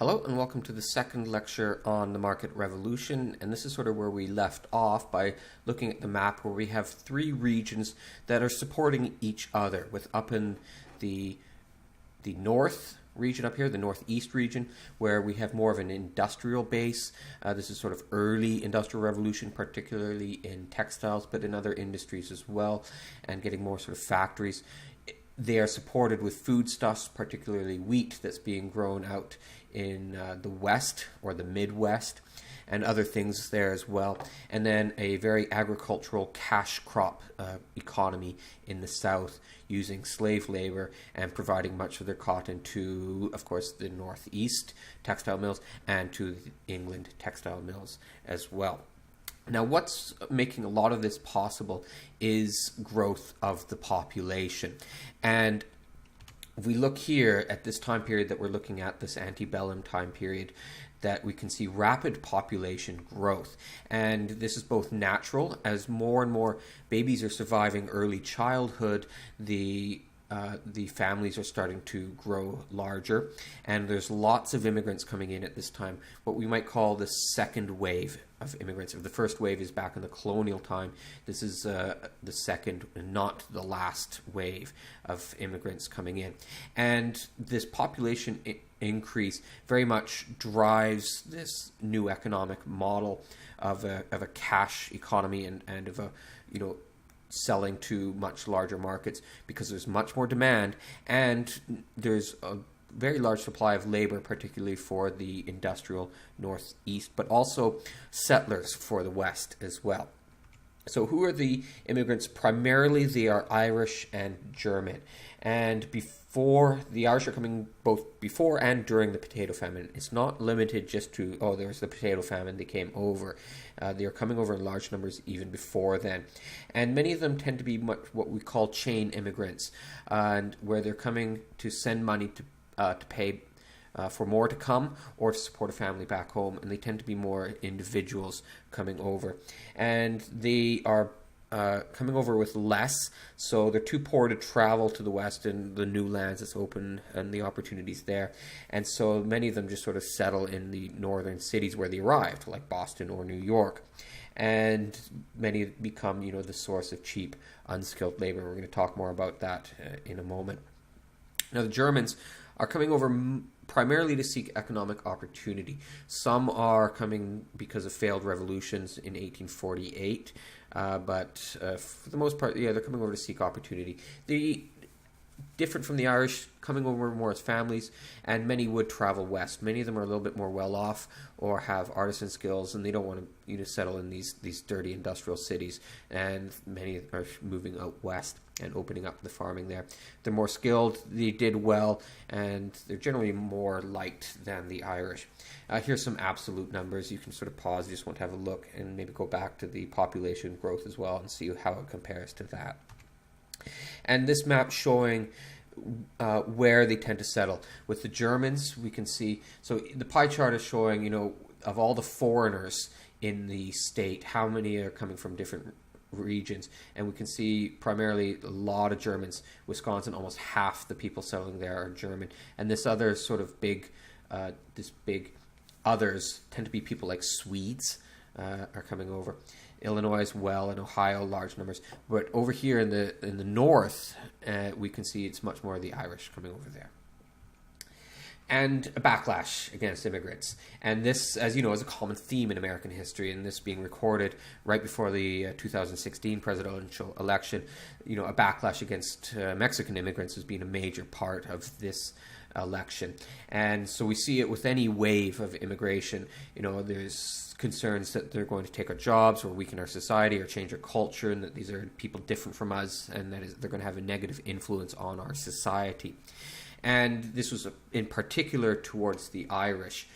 Hello and welcome to the second lecture on the market revolution, and this is sort of where we left off by looking at the map where we have three regions that are supporting each other, with up in the north region up here, the northeast region, where we have more of an industrial base. This is sort of early industrial revolution, particularly in textiles, but in other industries as well, and getting more sort of factories. They are supported with foodstuffs, particularly wheat that's being grown out in the west or the Midwest, and other things there as well. And then a very agricultural cash crop economy in the south, using slave labor and providing much of their cotton to, of course, the northeast textile mills and to the England textile mills as well. Now, what's making a lot of this possible is growth of the population. And if we look here at this time period that we're looking at, this antebellum time period, that we can see rapid population growth. And this is both natural, as more and more babies are surviving early childhood, the families are starting to grow larger, and there's lots of immigrants coming in at this time, what we might call the second wave of immigrants. If the first wave is back in the colonial time, this is the second, not the last wave of immigrants coming in. And this population increase very much drives this new economic model of a cash economy and of a, selling to much larger markets, because there's much more demand and there's a very large supply of labor, particularly for the industrial northeast, but also settlers for the west as well. So who are the immigrants? Primarily they are Irish and German. And the Irish are coming both before and during the potato famine. It's not limited just to, there's the potato famine, they came over. They are coming over in large numbers even before then. And many of them tend to be what we call chain immigrants, and where they're coming to send money to pay for more to come, or to support a family back home, and they tend to be more individuals coming over. And they are coming over with less, so they're too poor to travel to the west and the new lands that's open and the opportunities there. And so many of them just sort of settle in the northern cities where they arrived, like Boston or New York. And many become, the source of cheap, unskilled labor. We're going to talk more about that in a moment. Now, the Germans are coming over primarily to seek economic opportunity. Some are coming because of failed revolutions in 1848, but for the most part, they're coming over to seek opportunity. Different from the Irish, coming over more as families, and many would travel west. Many of them are a little bit more well off or have artisan skills, and they don't want to settle in these dirty industrial cities, and many are moving out west and opening up the farming there. They're more skilled, they did well, and they're generally more liked than the Irish. Here's some absolute numbers. You can sort of pause, you just want to have a look, and maybe go back to the population growth as well and see how it compares to that. And this map showing where they tend to settle. With the Germans, we can see, so the pie chart is showing, of all the foreigners in the state, how many are coming from different regions. And we can see primarily a lot of Germans. Wisconsin, almost half the people settling there are German. And this other sort of big others tend to be people like Swedes are coming over. Illinois as well, and Ohio, large numbers. But over here in the north, we can see it's much more of the Irish coming over there. And a backlash against immigrants. And this, as you know, is a common theme in American history, and this being recorded right before the 2016 presidential election. A backlash against Mexican immigrants has been a major part of this election. And so we see it with any wave of immigration. There's concerns that they're going to take our jobs or weaken our society or change our culture, and that these are people different from us, and that they're going to have a negative influence on our society. And this was in particular towards the Irish,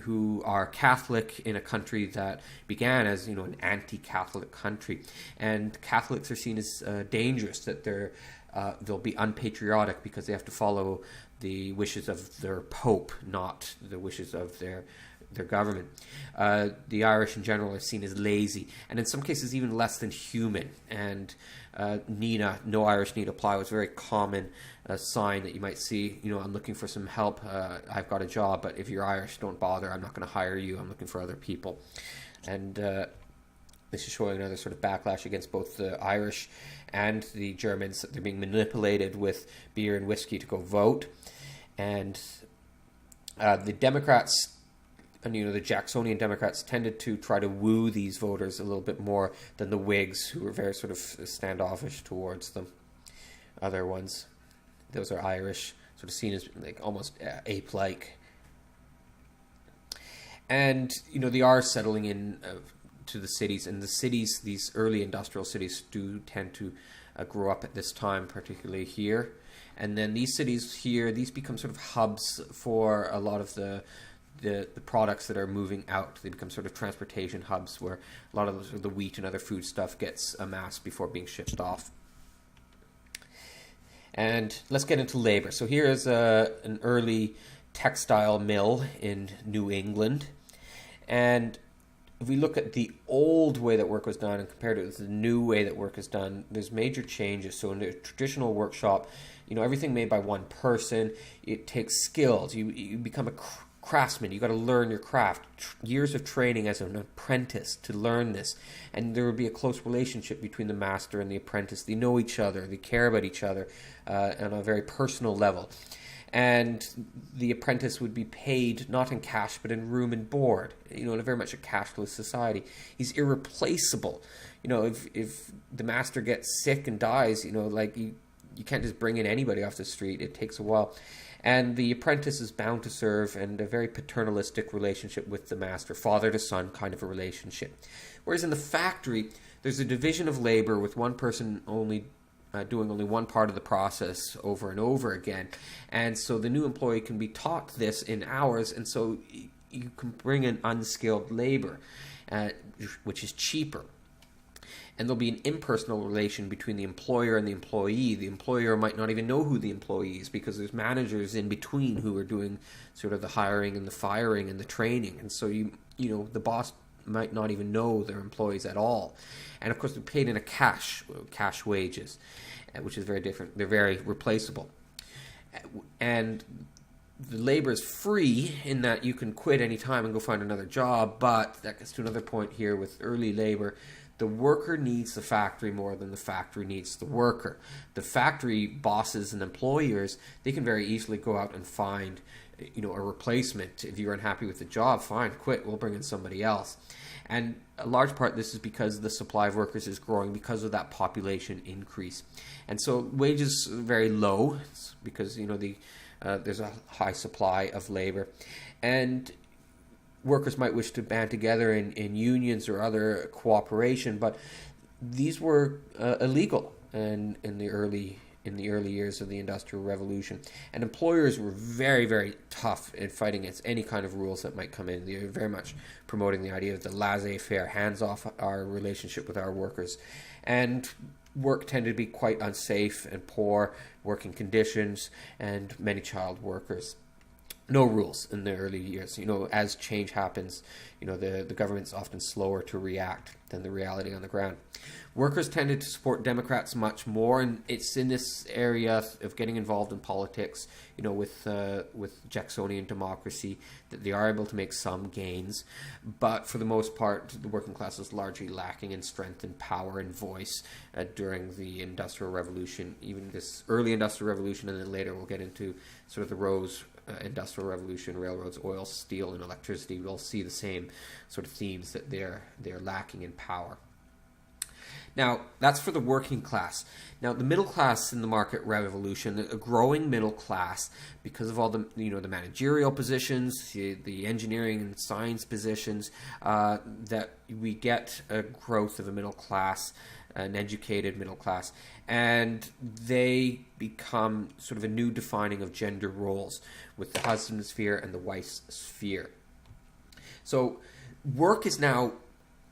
who are Catholic in a country that began as an anti-Catholic country, and Catholics are seen as dangerous, that they'll be unpatriotic because they have to follow the wishes of their pope, not the wishes of their their government. The Irish in general are seen as lazy, and in some cases even less than human. And NINA, no Irish need apply, was a very common sign that you might see. I'm looking for some help. I've got a job, but if you're Irish, don't bother. I'm not going to hire you. I'm looking for other people. And this is showing another sort of backlash against both the Irish and the Germans, that they're being manipulated with beer and whiskey to go vote. And the Democrats, and the Jacksonian Democrats, tended to try to woo these voters a little bit more than the Whigs, who were very sort of standoffish towards them. Other ones, those are Irish, sort of seen as like almost ape-like. And they are settling in to the cities, and the cities, these early industrial cities, do tend to grow up at this time, particularly here. And then these cities here, these become sort of hubs for a lot of the products that are moving out. They become sort of transportation hubs where a lot of the wheat and other food stuff gets amassed before being shipped off. And let's get into labor. So here is an early textile mill in New England. And if we look at the old way that work was done and compared it with the new way that work is done, there's major changes. So in a traditional workshop, everything made by one person, it takes skills. You become a craftsman. You got to learn your craft. Years of training as an apprentice to learn this. And there would be a close relationship between the master and the apprentice. They know each other. They care about each other on a very personal level. And the apprentice would be paid not in cash but in room and board, in a very much a cashless society. He's irreplaceable. If the master gets sick and dies, you can't just bring in anybody off the street. It takes a while. And the apprentice is bound to serve, and a very paternalistic relationship with the master, father to son kind of a relationship. Whereas in the factory, there's a division of labor with one person doing only one part of the process over and over again. And so the new employee can be taught this in hours, and so you can bring in unskilled labor, which is cheaper. And there'll be an impersonal relation between the employer and the employee. The employer might not even know who the employee is, because there's managers in between who are doing sort of the hiring and the firing and the training. And so the boss might not even know their employees at all. And of course, they're paid in cash wages, which is very different. They're very replaceable. And the labor is free in that you can quit any time and go find another job. But that gets to another point here with early labor. The worker needs the factory more than the factory needs the worker. The factory bosses and employers, they can very easily go out and find, a replacement. If you're unhappy with the job, fine, quit. We'll bring in somebody else. And a large part this is because the supply of workers is growing because of that population increase. And so wages are very low because, there's a high supply of labor. And workers might wish to band together in unions or other cooperation, but these were illegal in the early years of the Industrial Revolution. And employers were very, very tough in fighting against any kind of rules that might come in. They were very much promoting the idea of the laissez-faire, hands off our relationship with our workers. And work tended to be quite unsafe and poor working conditions, and many child workers. No rules in the early years. As change happens, the government's often slower to react than the reality on the ground. Workers tended to support Democrats much more, and it's in this area of getting involved in politics, with Jacksonian democracy, that they are able to make some gains. But for the most part, the working class is largely lacking in strength and power and voice during the Industrial Revolution, even this early Industrial Revolution, and then later we'll get into sort of the Rose Industrial Revolution, railroads, oil, steel, and electricity. We'll see the same sort of themes, that they're lacking in power. Now, that's for the working class. Now, the middle class in the market revolution, a growing middle class, because of all the the managerial positions, the engineering and science positions, that we get a growth of a middle class, an educated middle class, and they become sort of a new defining of gender roles with the husband sphere and the wife's sphere. So work is now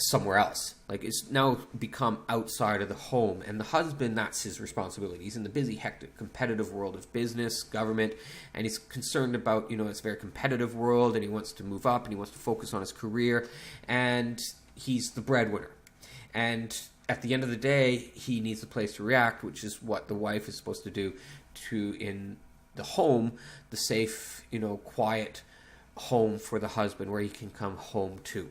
somewhere else. Like, it's now become outside of the home, and the husband, that's his responsibility. He's in the busy, hectic, competitive world of business, government, and he's concerned about, it's a very competitive world, and he wants to move up, and he wants to focus on his career, and he's the breadwinner. And at the end of the day, he needs a place to react, which is what the wife is supposed to do in the home, the safe, quiet home for the husband where he can come home to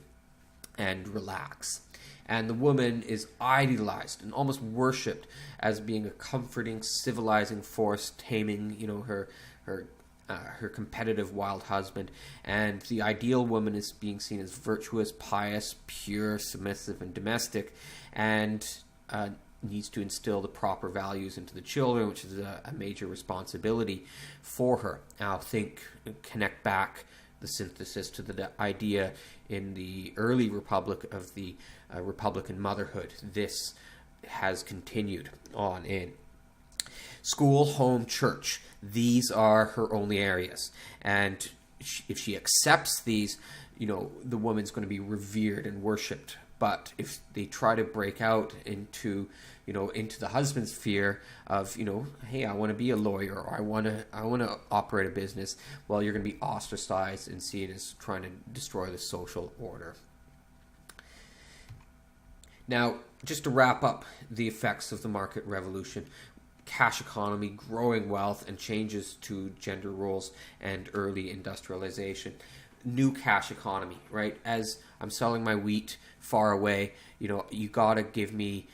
and relax. And the woman is idealized and almost worshipped as being a comforting, civilizing force, taming, her competitive wild husband. And the ideal woman is being seen as virtuous, pious, pure, submissive, and domestic, and needs to instill the proper values into the children, which is a major responsibility for her. Now connect back the synthesis to the idea in the early republic of the Republican motherhood. This has continued on in. School, home, church. These are her only areas. And if she accepts these, the woman's going to be revered and worshipped. But if they try to break out into the husband's sphere of, hey, I want to be a lawyer, or I want to operate a business, well, you're going to be ostracized and seen as trying to destroy the social order. Now, just to wrap up the effects of the market revolution: cash economy, growing wealth, and changes to gender roles and early industrialization. New cash economy, right? As I'm selling my wheat far away, you gotta give me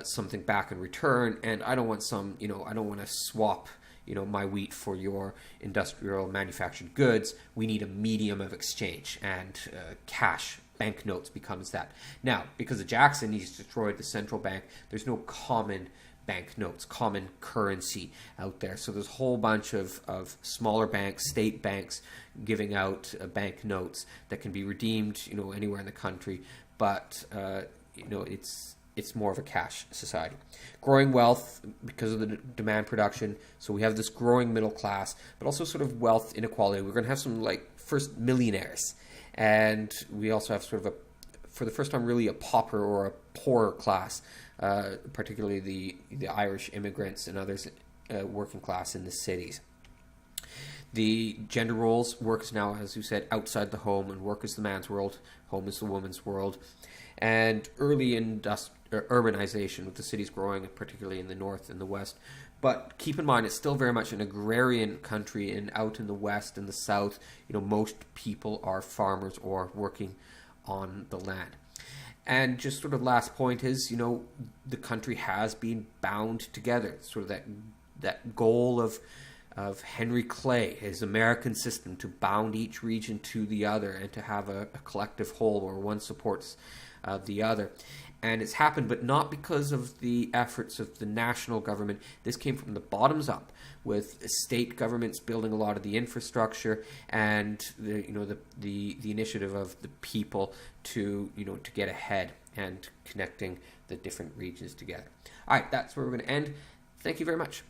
something back in return, and I don't want I don't want to swap my wheat for your industrial manufactured goods. We need a medium of exchange, and cash, banknotes, becomes that. Now, because of Jackson, he's destroyed the central bank. There's no common banknotes, common currency out there. So there's a whole bunch of smaller banks, state banks, giving out banknotes that can be redeemed, anywhere in the country. But it's more of a cash society. Growing wealth because of the demand production. So we have this growing middle class, but also sort of wealth inequality. We're going to have some first millionaires, and we also have sort of for the first time, really a pauper or a poorer class, particularly the Irish immigrants and others, working class in the cities. The gender roles: work is now, as you said, outside the home, and work is the man's world, home is the woman's world. And early urbanization, with the cities growing, particularly in the north and the west. But keep in mind, it's still very much an agrarian country, and out in the west and the south, most people are farmers or working on the land. And just sort of last point is, the country has been bound together. Sort of that goal of Henry Clay, his American system, to bound each region to the other and to have a collective whole where one supports the other. And it's happened, but not because of the efforts of the national government. This came from the bottoms up, with state governments building a lot of the infrastructure, and the initiative of the people to get ahead and connecting the different regions together. All right, that's where we're going to end. Thank you very much.